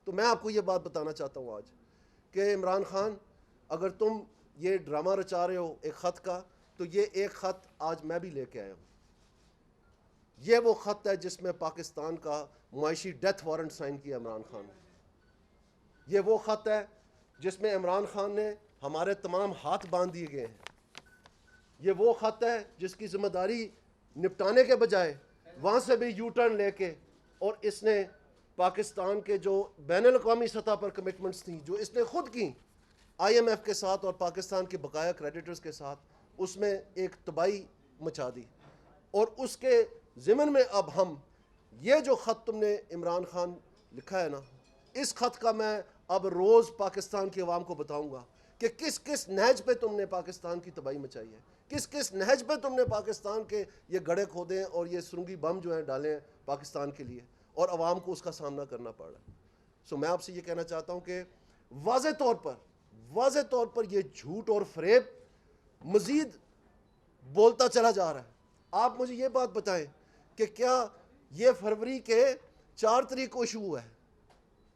تو میں آپ کو یہ بات بتانا چاہتا ہوں آج کہ عمران خان اگر تم یہ ڈرامہ رچا رہے ہو ایک خط کا، تو یہ ایک خط آج میں بھی لے کے آیا ہوں. یہ وہ خط ہے جس میں پاکستان کا معاشی ڈیتھ وارنٹ سائن کیا عمران خان نے. یہ وہ خط ہے جس میں عمران خان نے ہمارے تمام ہاتھ باندھ دیے گئے ہیں. یہ وہ خط ہے جس کی ذمہ داری نپٹانے کے بجائے وہاں سے بھی یو ٹرن لے کے، اور اس نے پاکستان کے جو بین الاقوامی سطح پر کمٹمنٹس تھیں جو اس نے خود کی آئی ایم ایف کے ساتھ اور پاکستان کے بقایا کریڈیٹرز کے ساتھ، اس میں ایک تباہی مچا دی. اور اس کے ضمن میں اب ہم یہ جو خط تم نے عمران خان لکھا ہے نا، اس خط کا میں اب روز پاکستان کی عوام کو بتاؤں گا کہ کس کس نہج پہ تم نے پاکستان کی تباہی مچائی ہے، کس کس نہج پہ تم نے پاکستان کے یہ گڑھے کھودے ہیں اور یہ سرنگی بم جو ہیں ڈالے ہیں پاکستان کے لیے، اور عوام کو اس کا سامنا کرنا پڑ رہا ہے. سو میں آپ سے یہ کہنا چاہتا ہوں کہ واضح طور پر یہ جھوٹ اور فریب مزید بولتا چلا جا رہا ہے. آپ مجھے یہ بات بتائیں کہ کیا یہ فروری کے 4 تاریخ کو ایشو ہوا ہے؟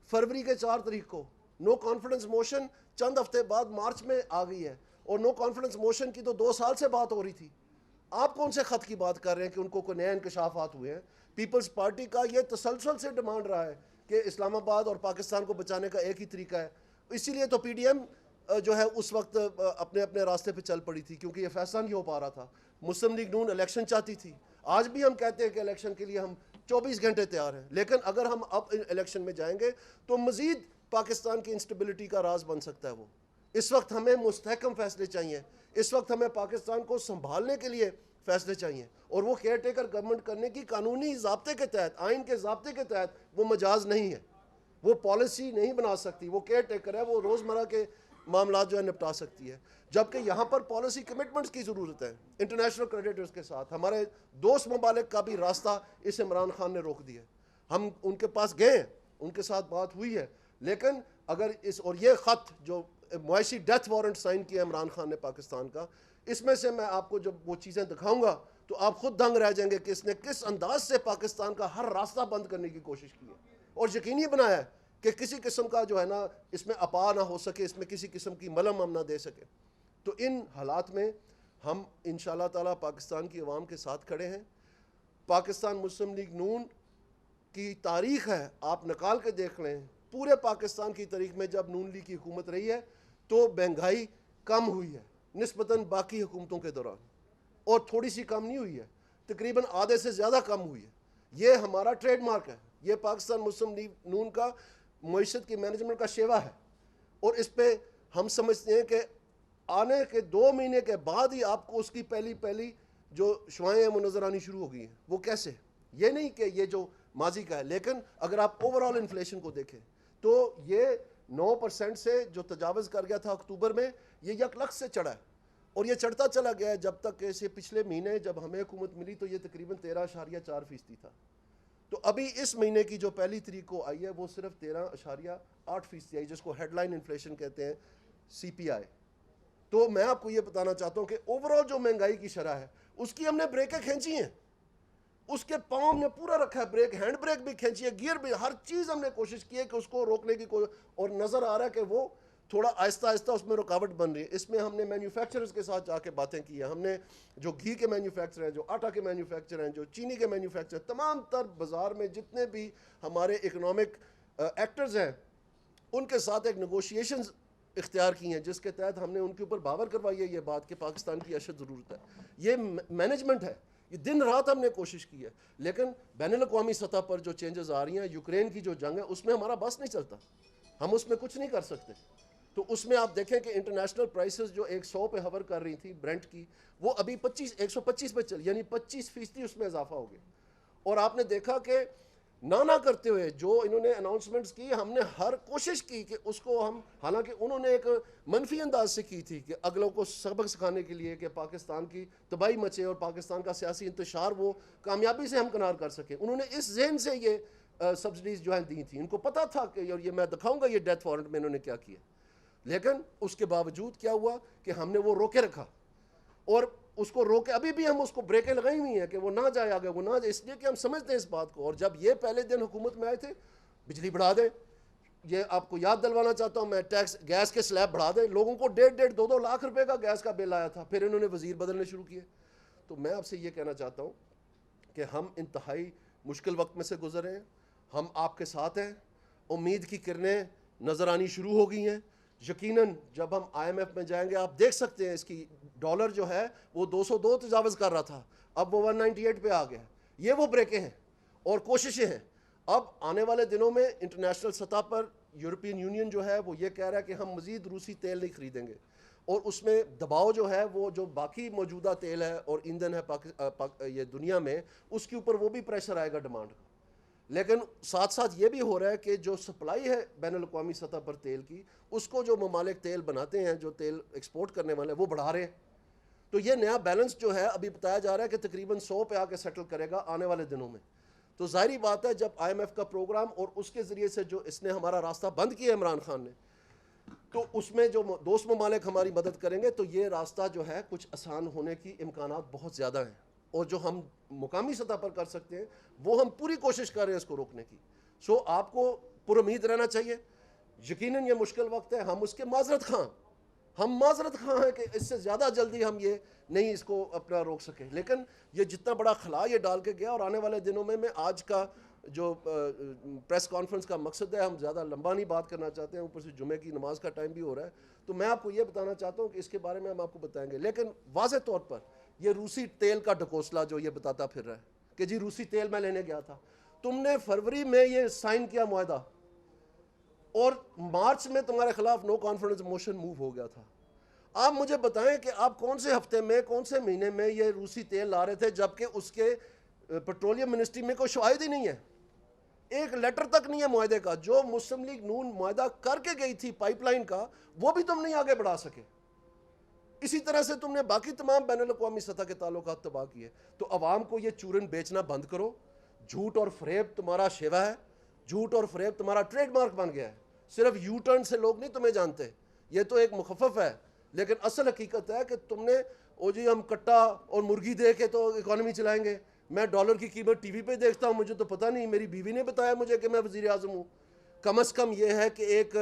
فروری کے 4 تاریخ کو نو کانفیڈنس موشن چند ہفتے بعد مارچ میں آ گئی ہے، اور نو کانفیڈنس موشن کی تو 2 سال سے بات ہو رہی تھی. آپ کون سے خط کی بات کر رہے ہیں کہ ان کو کوئی نئے انکشافات ہوئے ہیں؟ پیپلز پارٹی کا یہ تسلسل سے ڈیمانڈ رہا ہے کہ اسلام آباد اور پاکستان کو بچانے کا ایک ہی طریقہ ہے. اسی لیے تو پی ڈی ایم جو ہے اس وقت اپنے اپنے راستے پہ چل پڑی تھی، کیونکہ یہ فیصلہ نہیں ہو پا رہا تھا. مسلم لیگ نون الیکشن چاہتی تھی. آج بھی ہم کہتے ہیں کہ الیکشن کے لیے ہم 24 گھنٹے تیار ہیں، لیکن اگر ہم اب الیکشن میں جائیں گے تو مزید پاکستان کی انسٹیبلٹی کا راز بن سکتا ہے. وہ اس وقت ہمیں مستحکم فیصلے چاہیے، اس وقت ہمیں پاکستان کو سنبھالنے کے لیے فیصلے چاہیے، اور وہ کیئر ٹیکر گورنمنٹ کرنے کی قانونی ضابطے کے تحت، آئین کے ضابطے کے تحت وہ مجاز نہیں ہے. وہ پالیسی نہیں بنا سکتی، وہ کیئر ٹیکر ہے، وہ روزمرہ کے معاملات جو ہے نپٹا سکتی ہے. جبکہ یہاں پر پالیسی کمٹمنٹس کی ضرورت ہے انٹرنیشنل کریڈیٹرز کے ساتھ. ہمارے دوست ممالک کا بھی راستہ اس عمران خان نے روک دیا. ہم ان کے پاس گئے ہیں، ان کے ساتھ بات ہوئی ہے، لیکن اگر اور یہ خط جو معاشی ڈیتھ وارنٹ سائن کیا عمران خان نے پاکستان کا، اس میں سے میں آپ کو جب وہ چیزیں دکھاؤں گا تو آپ خود دنگ رہ جائیں گے کہ اس نے کس انداز سے پاکستان کا ہر راستہ بند کرنے کی کوشش کی ہے، اور یقینی بنایا ہے کہ کسی قسم کا جو ہے نا اس میں اپا نہ ہو سکے، اس میں کسی قسم کی ملم ہم نہ دے سکے. تو ان حالات میں ہم انشاءاللہ تعالی پاکستان کی عوام کے ساتھ کھڑے ہیں. پاکستان مسلم لیگ نون کی تاریخ ہے، آپ نکال کے دیکھ لیں، پورے پاکستان کی تاریخ میں جب نون لیگ کی حکومت رہی ہے تو مہنگائی کم ہوئی ہے نسبتاً باقی حکومتوں کے دوران، اور تھوڑی سی کم نہیں ہوئی ہے، تقریباً آدھے سے زیادہ کم ہوئی ہے. یہ ہمارا ٹریڈ مارک ہے، یہ پاکستان مسلم لیگ نون کا معیشت کی مینجمنٹ کا شیوا ہے. اور اس پہ ہم سمجھتے ہیں کہ آنے کے 2 مہینے کے بعد ہی آپ کو اس کی پہلی جو شعائیں ہیں وہ نظر آنی شروع ہو گئی ہیں. وہ کیسے؟ یہ نہیں کہ یہ جو ماضی کا ہے، لیکن اگر آپ اوورال انفلیشن کو دیکھیں تو یہ 9% سے جو تجاوز کر گیا تھا اکتوبر میں، یہ 1 لاکھ سے چڑھا ہے، اور یہ چڑھتا چلا گیا ہے جب تک کہ پچھلے مہینے جب ہمیں حکومت ملی تو یہ تقریباً 13.4% تھا. تو ابھی اس مہینے کی جو پہلی تاریخ کو آئی ہے وہ صرف 13.8% آئی، جس کو ہیڈ لائن انفلیشن کہتے ہیں، سی پی آئی. تو میں آپ کو یہ بتانا چاہتا ہوں کہ اوورال جو مہنگائی کی شرح ہے اس کی ہم نے بریکیں کھینچی ہیں، اس کے پاؤں نے پورا رکھا ہے بریک، ہینڈ بریک بھی کھینچی ہے، گیئر بھی، ہر چیز ہم نے کوشش کی ہے کہ اس کو روکنے کی اور نظر آ رہا ہے کہ وہ تھوڑا آہستہ آہستہ اس میں رکاوٹ بن رہی ہے. اس میں ہم نے مینوفیکچررز کے ساتھ جا کے باتیں کی ہیں، ہم نے جو گھی کے مینوفیکچر ہیں، جو آٹا کے مینوفیکچر ہیں، جو چینی کے مینوفیکچر، تمام تر بازار میں جتنے بھی ہمارے اکنامک ایکٹرز ہیں ان کے ساتھ ایک نیگوشیشنز اختیار کی ہیں، جس کے تحت ہم نے ان کے اوپر باور کروائی ہے یہ بات کہ پاکستان کی اشد ضرورت ہے. یہ مینجمنٹ ہے، یہ دن رات ہم نے کوشش کی ہے، لیکن بین الاقوامی سطح پر جو چینجز آ رہی ہیں، یوکرین کی جو جنگ ہے اس میں ہمارا بس نہیں چلتا، ہم اس میں کچھ نہیں کر سکتے. تو اس میں آپ دیکھیں کہ انٹرنیشنل پرائسز جو 100 پہ ہوور کر رہی تھی برنٹ کی، وہ ابھی 125 پہ چل، یعنی 25% اس میں اضافہ ہو گیا. اور آپ نے دیکھا کہ نہ کرتے ہوئے جو انہوں نے اناؤنسمنٹس کی، ہم نے ہر کوشش کی کہ اس کو ہم، حالانکہ انہوں نے ایک منفی انداز سے کی تھی کہ اگلوں کو سبق سکھانے کے لیے کہ پاکستان کی تباہی مچے اور پاکستان کا سیاسی انتشار وہ کامیابی سے ہمکنار کر سکیں، انہوں نے اس ذہن سے یہ سبسڈیز جو ہیں دی تھیں. ان کو پتہ تھا کہ، اور یہ میں دکھاؤں گا یہ ڈیتھ وارنٹ میں انہوں نے کیا کیا، لیکن اس کے باوجود کیا ہوا کہ ہم نے وہ روکے رکھا، اور اس کو روکے ابھی بھی ہم اس کو بریکیں لگائی ہوئی ہیں کہ وہ نہ جائے آگے، وہ نہ جائے، اس لیے کہ ہم سمجھتے ہیں اس بات کو. اور جب یہ پہلے دن حکومت میں آئے تھے، بجلی بڑھا دیں، یہ آپ کو یاد دلوانا چاہتا ہوں میں، ٹیکس گیس کے سلیب بڑھا دیں، لوگوں کو 1.5 لاکھ روپے کا گیس کا بل آیا تھا، پھر انہوں نے وزیر بدلنے شروع کیے. تو میں آپ سے یہ کہنا چاہتا ہوں کہ ہم انتہائی مشکل وقت میں سے گزر رہے ہیں، ہم آپ کے ساتھ ہیں، امید کی کرنیں نظر آنی شروع ہو گئی ہیں. یقیناً جب ہم آئی ایم ایف میں جائیں گے آپ دیکھ سکتے ہیں اس کی ڈالر جو ہے وہ 202 تجاوز کر رہا تھا، اب وہ 198 پہ آ گیا. یہ وہ بریکیں ہیں اور کوششیں ہیں. اب آنے والے دنوں میں انٹرنیشنل سطح پر یورپین یونین جو ہے وہ یہ کہہ رہا ہے کہ ہم مزید روسی تیل نہیں خریدیں گے، اور اس میں دباؤ جو ہے وہ جو باقی موجودہ تیل ہے اور ایندھن ہے یہ دنیا میں، اس کے اوپر وہ بھی پریشر آئے گا ڈیمانڈ کا. لیکن ساتھ ساتھ یہ بھی ہو رہا ہے کہ جو سپلائی ہے بین الاقوامی سطح پر تیل کی، اس کو جو ممالک تیل بناتے ہیں، جو تیل ایکسپورٹ کرنے والے ہیں، وہ بڑھا رہے ہیں. تو یہ نیا بیلنس جو ہے ابھی بتایا جا رہا ہے کہ تقریباً 100 پہ آ کے سیٹل کرے گا آنے والے دنوں میں. تو ظاہری بات ہے جب آئی ایم ایف کا پروگرام اور اس کے ذریعے سے جو اس نے ہمارا راستہ بند کیا عمران خان نے، تو اس میں جو دوست ممالک ہماری مدد کریں گے تو یہ راستہ جو ہے کچھ آسان ہونے کی امکانات بہت زیادہ ہیں. اور جو ہم مقامی سطح پر کر سکتے ہیں وہ ہم پوری کوشش کر رہے ہیں اس کو روکنے کی. آپ کو پر امید رہنا چاہیے. یقیناً یہ مشکل وقت ہے، ہم اس کے معذرت خواہ ہیں کہ اس سے زیادہ جلدی ہم یہ نہیں اس کو اپنا روک سکے. لیکن یہ جتنا بڑا خلا یہ ڈال کے گیا، اور آنے والے دنوں میں آج کا جو پریس کانفرنس کا مقصد ہے، ہم زیادہ لمبا نہیں بات کرنا چاہتے ہیں، اوپر سے جمعے کی نماز کا ٹائم بھی ہو رہا ہے. تو میں آپ کو یہ بتانا چاہتا ہوں کہ اس کے بارے میں ہم آپ کو بتائیں گے. لیکن واضح طور پر یہ روسی تیل کا ڈھکوسلا جو یہ بتاتا پھر رہا ہے کہ جی روسی تیل میں لینے گیا تھا، تم نے فروری میں یہ سائن کیا معاہدہ، اور مارچ میں تمہارے خلاف نو کانفیڈنس موشن موو ہو گیا تھا. آپ مجھے بتائیں کہ آپ کون سے ہفتے میں، کون سے مہینے میں یہ روسی تیل لا رہے تھے، جبکہ اس کے پیٹرولیم منسٹری میں کوئی شواہد ہی نہیں ہے، ایک لیٹر تک نہیں ہے معاہدے کا. جو مسلم لیگ نون معاہدہ کر کے گئی تھی پائپ لائن کا، وہ بھی تم نہیں آگے بڑھا سکے. اسی طرح سے تم نے باقی تمام بین الاقوامی سطح کے تعلقات تباہ کیے. تو عوام کو یہ چورن بیچنا بند کرو. جھوٹ اور فریب تمہارا شیوا ہے، جھوٹ اور فریب تمہارا ٹریڈ مارک بن گیا ہے. صرف یو ٹرن سے لوگ نہیں تمہیں جانتے، یہ تو ایک مخفف ہے، لیکن اصل حقیقت ہے کہ تم نے او جی ہم کٹا اور مرغی دے کے تو اکانومی چلائیں گے. میں ڈالر کی قیمت ٹی وی پہ دیکھتا ہوں، مجھے تو پتہ نہیں، میری بیوی نے بتایا مجھے کہ میں وزیر اعظم ہوں. کم از کم یہ ہے کہ ایک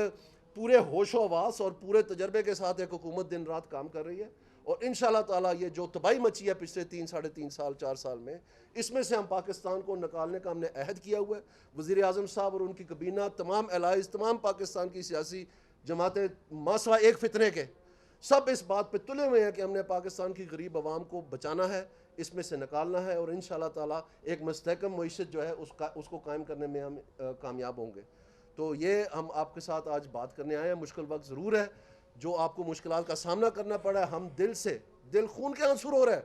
پورے ہوش و حواس اور پورے تجربے کے ساتھ ایک حکومت دن رات کام کر رہی ہے. اور انشاءاللہ تعالیٰ یہ جو تباہی مچی ہے پچھلے 3 ساڑھے 4 سال میں، اس میں سے ہم پاکستان کو نکالنے کا ہم نے عہد کیا ہوا ہے. وزیر اعظم صاحب اور ان کی کابینہ، تمام الائز، تمام پاکستان کی سیاسی جماعتیں ماسوا ایک فتنے کے، سب اس بات پہ تلے ہوئے ہیں کہ ہم نے پاکستان کی غریب عوام کو بچانا ہے، اس میں سے نکالنا ہے، اور انشاءاللہ تعالیٰ ایک مستحکم معیشت جو ہے اس کو قائم کرنے میں ہم کامیاب ہوں گے. تو یہ ہم آپ کے ساتھ آج بات کرنے آئے ہیں. مشکل وقت ضرور ہے، جو آپ کو مشکلات کا سامنا کرنا پڑا ہے. ہم دل خون کے آنسر ہو رہا ہے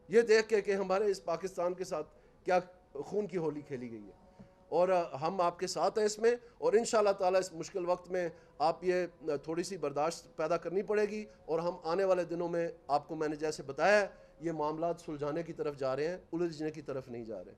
یہ دیکھ کے کہ ہمارے اس پاکستان کے ساتھ کیا خون کی ہولی کھیلی گئی ہے، اور ہم آپ کے ساتھ ہیں اس میں. اور انشاءاللہ تعالیٰ اس مشکل وقت میں آپ یہ تھوڑی سی برداشت پیدا کرنی پڑے گی، اور ہم آنے والے دنوں میں آپ کو میں نے جیسے بتایا یہ معاملات سلجھانے کی طرف جا رہے ہیں، الجھنے کی طرف نہیں جا رہے.